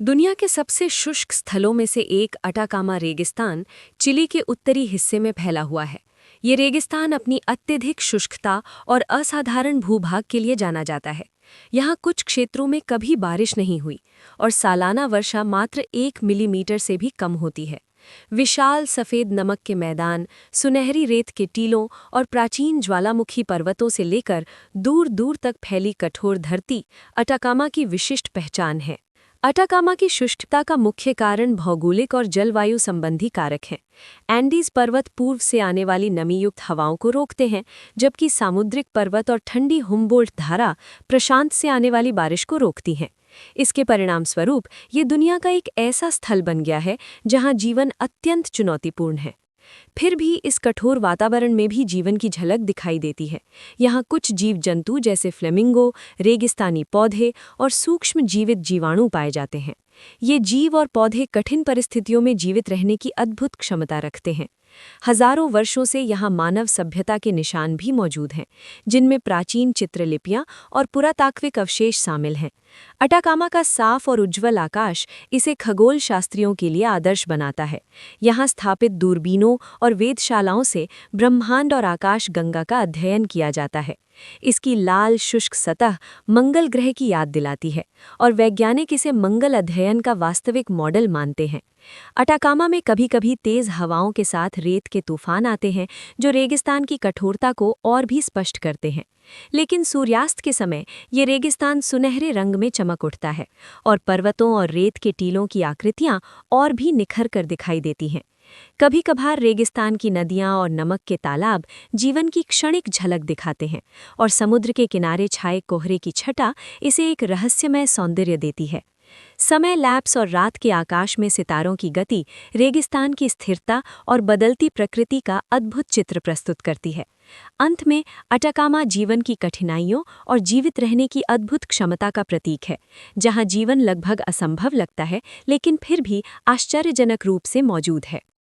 दुनिया के सबसे शुष्क स्थलों में से एक अटाकामा रेगिस्तान चिली के उत्तरी हिस्से में फैला हुआ है। ये रेगिस्तान अपनी अत्यधिक शुष्कता और असाधारण भूभाग के लिए जाना जाता है। यहाँ कुछ क्षेत्रों में कभी बारिश नहीं हुई और सालाना वर्षा मात्र 1 मिलीमीटर से भी कम होती है। विशाल सफ़ेद नमक के मैदान, सुनहरी रेत के टीलों और प्राचीन ज्वालामुखी पर्वतों से लेकर दूर दूर तक फैली कठोर धरती अटाकामा की विशिष्ट पहचान है। अटाकामा की शुष्कता का मुख्य कारण भौगोलिक और जलवायु संबंधी कारक हैं। एंडीज पर्वत पूर्व से आने वाली नमीयुक्त हवाओं को रोकते हैं, जबकि सामुद्रिक पर्वत और ठंडी हुम्बोल्ट धारा प्रशांत से आने वाली बारिश को रोकती हैं। इसके परिणामस्वरूप ये दुनिया का एक ऐसा स्थल बन गया है जहां जीवन अत्यंत चुनौतीपूर्ण है। फिर भी इस कठोर वातावरण में भी जीवन की झलक दिखाई देती है। यहाँ कुछ जीव जंतु जैसे फ्लेमिंगो, रेगिस्तानी पौधे और सूक्ष्म जीवित जीवाणु पाए जाते हैं। ये जीव और पौधे कठिन परिस्थितियों में जीवित रहने की अद्भुत क्षमता रखते हैं। हजारों वर्षों से यहाँ मानव सभ्यता के निशान भी मौजूद हैं, जिनमें प्राचीन चित्रलिपियाँ और पुरातात्विक अवशेष शामिल हैं। अटाकामा का साफ और उज्ज्वल आकाश इसे खगोल शास्त्रियों के लिए आदर्श बनाता है। यहाँ स्थापित दूरबीनों और वेधशालाओं से ब्रह्मांड और आकाश गंगा का अध्ययन किया जाता है। इसकी लाल शुष्क सतह मंगल ग्रह की याद दिलाती है और वैज्ञानिक इसे मंगल अध्ययन का वास्तविक मॉडल मानते हैं। अटाकामा में कभी-कभी तेज हवाओं के साथ रेत के तूफान आते हैं, जो रेगिस्तान की कठोरता को और भी स्पष्ट करते हैं। लेकिन सूर्यास्त के समय ये रेगिस्तान सुनहरे रंग में चमक उठता है और पर्वतों और रेत के टीलों की आकृतियां और भी निखर कर दिखाई देती हैं। कभी-कभार रेगिस्तान की नदियां और नमक के तालाब जीवन की क्षणिक झलक दिखाते हैं और समुद्र के किनारे छाए कोहरे की छटा इसे एक रहस्यमय सौंदर्य देती है। समय लैप्स और रात के आकाश में सितारों की गति रेगिस्तान की स्थिरता और बदलती प्रकृति का अद्भुत चित्र प्रस्तुत करती है। अंत में अटाकामा जीवन की कठिनाइयों और जीवित रहने की अद्भुत क्षमता का प्रतीक है, जहां जीवन लगभग असंभव लगता है लेकिन फिर भी आश्चर्यजनक रूप से मौजूद है।